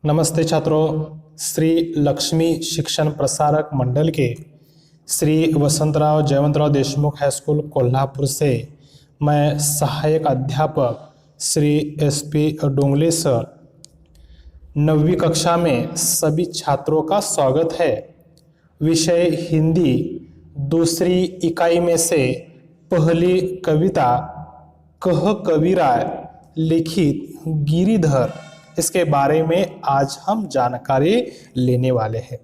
नमस्ते छात्रों। श्री लक्ष्मी शिक्षण प्रसारक मंडल के श्री वसंतराव जयवंतराव देशमुख हाई स्कूल कोल्हापुर से मैं सहायक अध्यापक श्री SP डोंगले सर 9वीं कक्षा में सभी छात्रों का स्वागत है। विषय हिंदी, दूसरी इकाई में से पहली कविता कह कबीराय लिखित गिरिधर, इसके बारे में आज हम जानकारी लेने वाले हैं।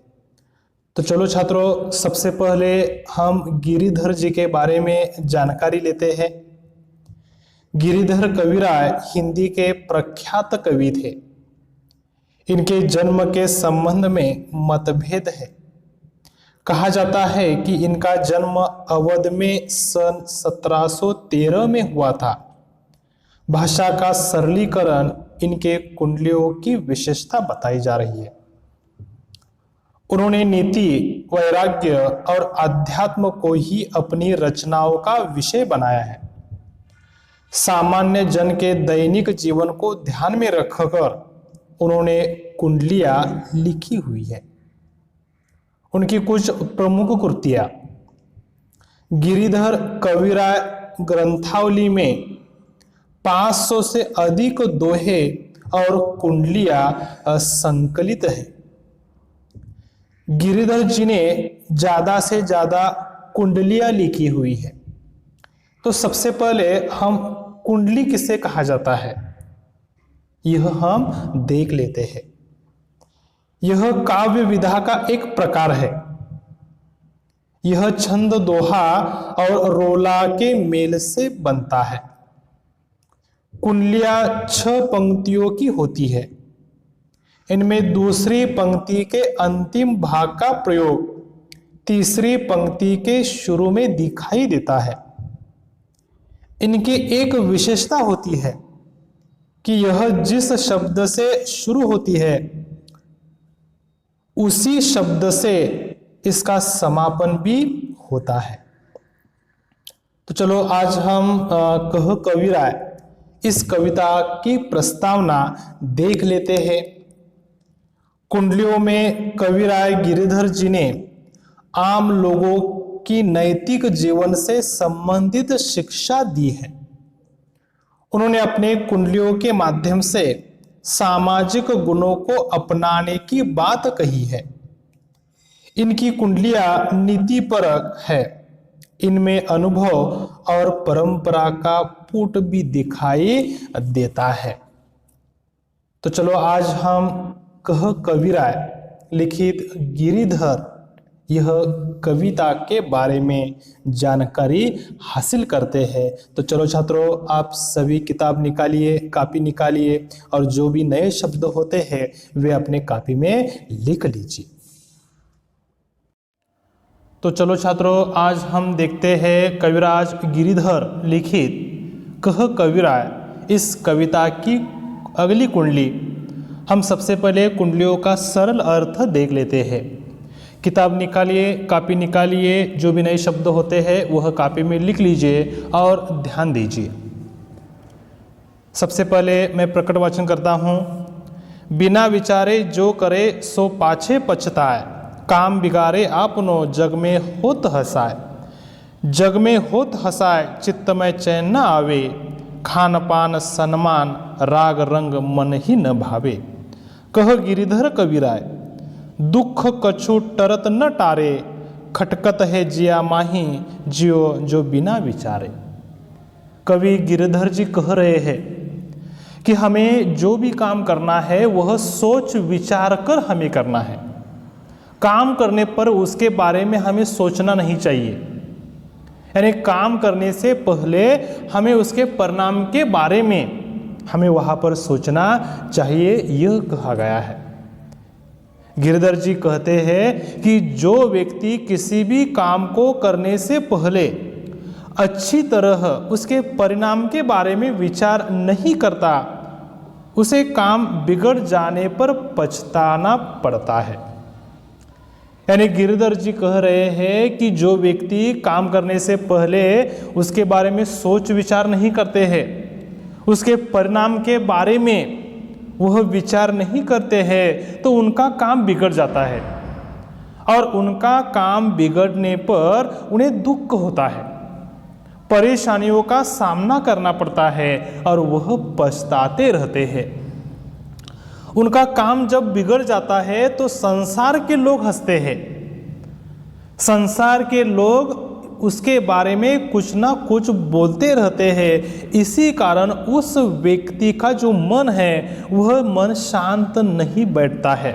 तो चलो छात्रों, सबसे पहले हम गिरिधर जी के बारे में जानकारी लेते हैं। गिरिधर कबीराय हिंदी के प्रख्यात कवि थे। इनके जन्म के संबंध में मतभेद है। कहा जाता है कि इनका जन्म अवध में सन 1713 में हुआ था। भाषा का सरलीकरण इनके कुंडलियों की विशेषता बताई जा रही है। उन्होंने नीति, वैराग्य और अध्यात्म को ही अपनी रचनाओं का विषय बनाया है। सामान्य जन के दैनिक जीवन को ध्यान में रखकर उन्होंने कुंडलियां लिखी हुई है। उनकी कुछ प्रमुख कृतियां गिरिधर कबीराय ग्रंथावली में 500 से अधिक दोहे और कुंडलियां संकलित है। गिरिधर जी ने ज्यादा से ज्यादा कुंडलियां लिखी हुई है। तो सबसे पहले हम कुंडली किसे कहा जाता है, यह हम देख लेते हैं। यह काव्य विधा का एक प्रकार है। यह छंद, दोहा और रोला के मेल से बनता है। कुंडलियां 6 पंक्तियों की होती है। इनमें दूसरी पंक्ति के अंतिम भाग का प्रयोग तीसरी पंक्ति के शुरू में दिखाई देता है। इनकी एक विशेषता होती है कि यह जिस शब्द से शुरू होती है उसी शब्द से इसका समापन भी होता है। तो चलो आज हम कह कबीराय इस कविता की प्रस्तावना देख लेते हैं। कुंडलियों में कबीराय गिरिधर जी ने आम लोगों की नैतिक जीवन से संबंधित शिक्षा दी है। उन्होंने अपने कुंडलियों के माध्यम से सामाजिक गुणों को अपनाने की बात कही है। इनकी कुंडलियां नीतिपरक है। इनमें अनुभव और परंपरा का पुट भी दिखाई देता है। तो चलो आज हम कह कबीराय लिखित गिरिधर यह कविता के बारे में जानकारी हासिल करते हैं। तो चलो छात्रों, आप सभी किताब निकालिए, कॉपी निकालिए और जो भी नए शब्द होते हैं वे अपने कॉपी में लिख लीजिए। तो चलो छात्रों, आज हम देखते हैं कविराज गिरिधर लिखित कह कबीराय इस कविता की अगली कुंडली। हम सबसे पहले कुंडलियों का सरल अर्थ देख लेते हैं। किताब निकालिए, कॉपी निकालिए, जो भी नए शब्द होते हैं वह कॉपी में लिख लीजिए और ध्यान दीजिए। सबसे पहले मैं प्रकट वाचन करता हूँ। बिना विचारे जो करे सो पाछे पछताए, काम बिगाड़े आपनो जग में होत हसाए। जग में होत हसाए चित्त में चैन न आवे, खान पान सन्मान राग रंग मन ही न भावे। कह गिरिधर कबीराय दुख कछु टरत न टारे, खटकत है जिया माही जियो जो बिना विचारे। कवि गिरिधर जी कह रहे हैं कि हमें जो भी काम करना है वह सोच विचार कर हमें करना है। काम करने पर उसके बारे में हमें सोचना नहीं चाहिए। यानी काम करने से पहले हमें उसके परिणाम के बारे में हमें वहां पर सोचना चाहिए, यह कहा गया है। गिरिधर जी कहते हैं कि जो व्यक्ति किसी भी काम को करने से पहले अच्छी तरह उसके परिणाम के बारे में विचार नहीं करता, उसे काम बिगड़ जाने पर पछताना पड़ता है। यानी गिरिधर जी कह रहे हैं कि जो व्यक्ति काम करने से पहले उसके बारे में सोच विचार नहीं करते हैं, उसके परिणाम के बारे में वह विचार नहीं करते हैं तो उनका काम बिगड़ जाता है, और उनका काम बिगड़ने पर उन्हें दुख होता है, परेशानियों का सामना करना पड़ता है और वह पछताते रहते हैं। उनका काम जब बिगड़ जाता है तो संसार के लोग हंसते हैं, संसार के लोग उसके बारे में कुछ ना कुछ बोलते रहते हैं। इसी कारण उस व्यक्ति का जो मन है वह मन शांत नहीं बैठता है,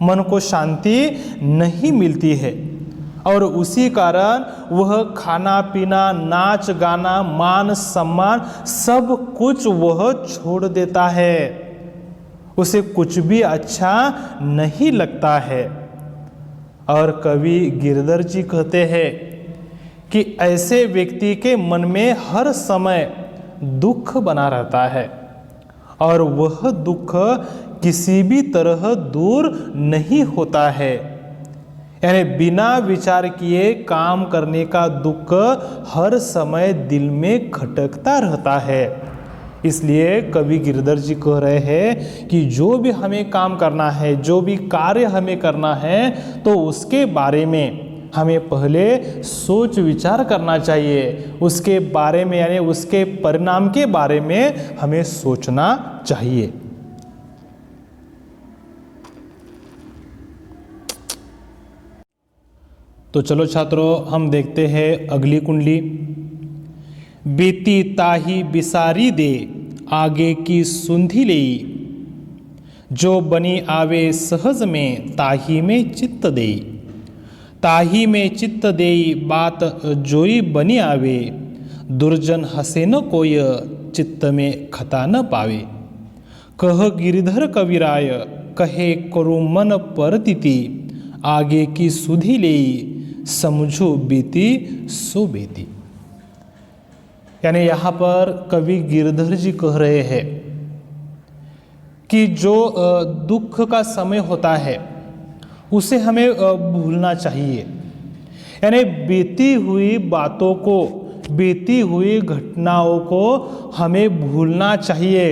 मन को शांति नहीं मिलती है, और उसी कारण वह खाना पीना, नाच गाना, मान सम्मान सब कुछ वह छोड़ देता है, उसे कुछ भी अच्छा नहीं लगता है। और कवि गिरधर जी कहते हैं कि ऐसे व्यक्ति के मन में हर समय दुख बना रहता है और वह दुख किसी भी तरह दूर नहीं होता है। यानी बिना विचार किए काम करने का दुख हर समय दिल में खटकता रहता है। इसलिए कवि गिरधर जी कह रहे हैं कि जो भी हमें काम करना है, जो भी कार्य हमें करना है, तो उसके बारे में हमें पहले सोच विचार करना चाहिए, उसके बारे में यानी उसके परिणाम के बारे में हमें सोचना चाहिए। तो चलो छात्रों, हम देखते हैं अगली कुंडली। बीती ताही बिसारी दे, आगे की सुंधी लेई, जो बनी आवे सहज में, ताही में चित्त देई। ताही में चित्त देई, बात जोई बनी आवे, दुर्जन हसे न कोय, चित्त में खता न पावे। कह गिरिधर कविराय, कहे करु मन परतिति, आगे की सुधी लेई, समझो बीती सो बीती। यानी यहाँ पर कवि गिरधर जी कह रहे हैं कि जो दुख का समय होता है उसे हमें भूलना चाहिए। यानी बीती हुई बातों को, बीती हुई घटनाओं को हमें भूलना चाहिए।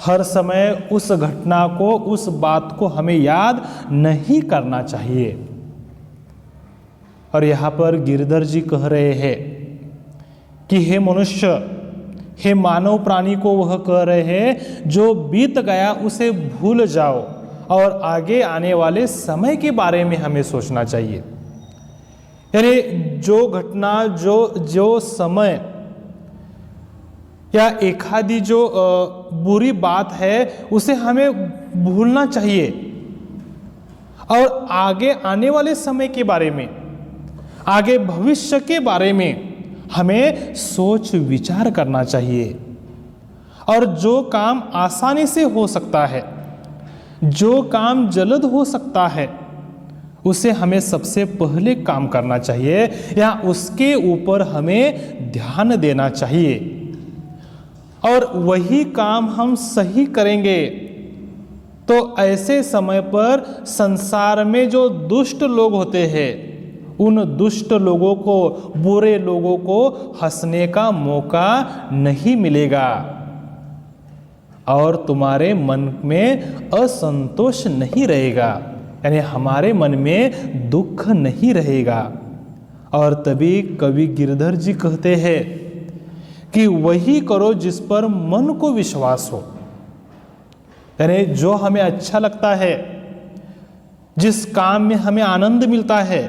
हर समय उस घटना को, उस बात को हमें याद नहीं करना चाहिए। और यहाँ पर गिरधर जी कह रहे हैं कि हे मनुष्य, हे मानव प्राणी को वह कह रहे हैं जो बीत गया उसे भूल जाओ और आगे आने वाले समय के बारे में हमें सोचना चाहिए। यानी जो घटना, जो समय या एखादी जो बुरी बात है उसे हमें भूलना चाहिए और आगे आने वाले समय के बारे में, आगे भविष्य के बारे में हमें सोच विचार करना चाहिए। और जो काम आसानी से हो सकता है, जो काम जल्द हो सकता है, उसे हमें सबसे पहले काम करना चाहिए या उसके ऊपर हमें ध्यान देना चाहिए। और वही काम हम सही करेंगे तो ऐसे समय पर संसार में जो दुष्ट लोग होते हैं, उन दुष्ट लोगों को, बुरे लोगों को हंसने का मौका नहीं मिलेगा और तुम्हारे मन में असंतोष नहीं रहेगा, यानी हमारे मन में दुख नहीं रहेगा। और तभी कवि गिरधर जी कहते हैं कि वही करो जिस पर मन को विश्वास हो। यानी जो हमें अच्छा लगता है, जिस काम में हमें आनंद मिलता है,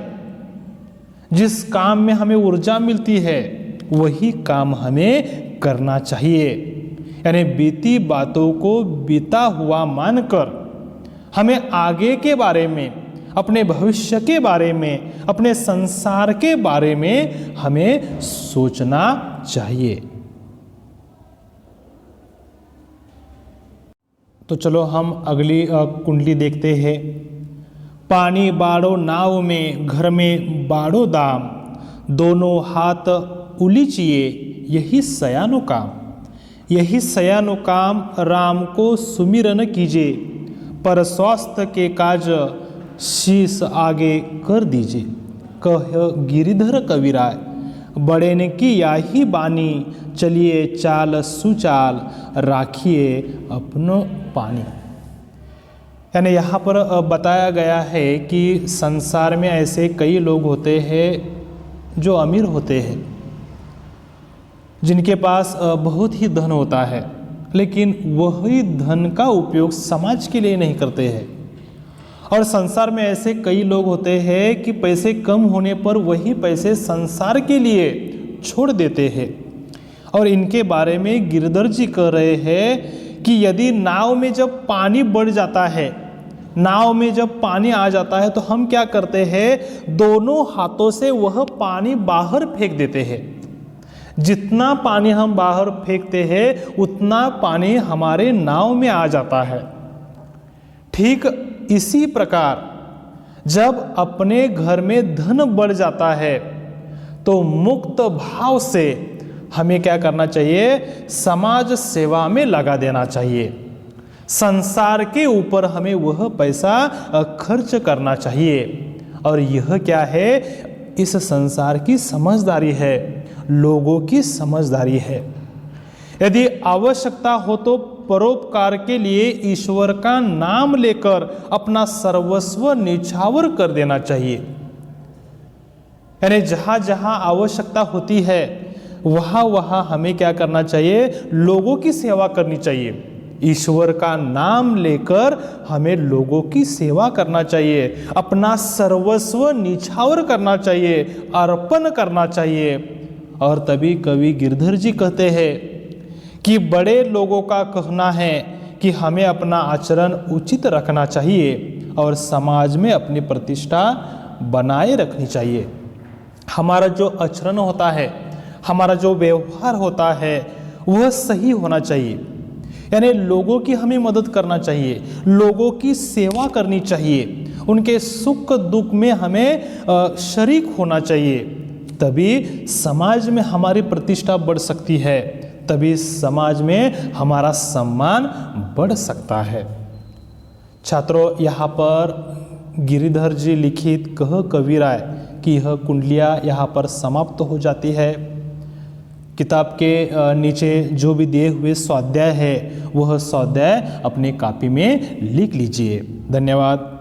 जिस काम में हमें ऊर्जा मिलती है, वही काम हमें करना चाहिए। यानी बीती बातों को बीता हुआ मानकर हमें आगे के बारे में, अपने भविष्य के बारे में, अपने संसार के बारे में हमें सोचना चाहिए। तो चलो हम अगली कुंडली देखते हैं। पानी बाड़ो नाव में, घर में बाड़ो दाम, दोनों हाथ उलीचिए, यही सयानो काम। यही सयानो काम, राम को सुमिरन कीजिए, पर स्वास्थ्य के काज शीश आगे कर दीजिए। कह गिरिधर कविराय, बड़े ने की याही बानी, चलिए चाल सुचाल राखिए अपनो पानी। यानी यहाँ पर बताया गया है कि संसार में ऐसे कई लोग होते हैं जो अमीर होते हैं, जिनके पास बहुत ही धन होता है, लेकिन वही धन का उपयोग समाज के लिए नहीं करते हैं। और संसार में ऐसे कई लोग होते हैं कि पैसे कम होने पर वही पैसे संसार के लिए छोड़ देते हैं। और इनके बारे में गिरधर जी कह रहे हैं कि यदि नाव में जब पानी बढ़ जाता है, नाव में जब पानी आ जाता है, तो हम क्या करते हैं, दोनों हाथों से वह पानी बाहर फेंक देते हैं। जितना पानी हम बाहर फेंकते हैं उतना पानी हमारे नाव में आ जाता है। ठीक इसी प्रकार जब अपने घर में धन बढ़ जाता है तो मुक्त भाव से हमें क्या करना चाहिए, समाज सेवा में लगा देना चाहिए। संसार के ऊपर हमें वह पैसा खर्च करना चाहिए। और यह क्या है, इस संसार की समझदारी है, लोगों की समझदारी है। यदि आवश्यकता हो तो परोपकार के लिए ईश्वर का नाम लेकर अपना सर्वस्व निछावर कर देना चाहिए। यानी जहां जहां आवश्यकता होती है वहां वहां हमें क्या करना चाहिए, लोगों की सेवा करनी चाहिए। ईश्वर का नाम लेकर हमें लोगों की सेवा करना चाहिए, अपना सर्वस्व निछावर करना चाहिए, अर्पण करना चाहिए। और तभी कवि गिरधर जी कहते हैं कि बड़े लोगों का कहना है कि हमें अपना आचरण उचित रखना चाहिए और समाज में अपनी प्रतिष्ठा बनाए रखनी चाहिए। हमारा जो आचरण होता है, हमारा जो व्यवहार होता है, वह सही होना चाहिए। यानी लोगों की हमें मदद करना चाहिए, लोगों की सेवा करनी चाहिए, उनके सुख दुख में हमें शरीक होना चाहिए। तभी समाज में हमारी प्रतिष्ठा बढ़ सकती है, तभी समाज में हमारा सम्मान बढ़ सकता है। छात्रों, यहाँ पर गिरिधर जी लिखित कह कविराय की यह कुंडलियाँ यहाँ पर समाप्त हो जाती है। किताब के नीचे जो भी दिए हुए स्वाध्याय है वह स्वाध्याय अपनी कॉपी में लिख लीजिए। धन्यवाद।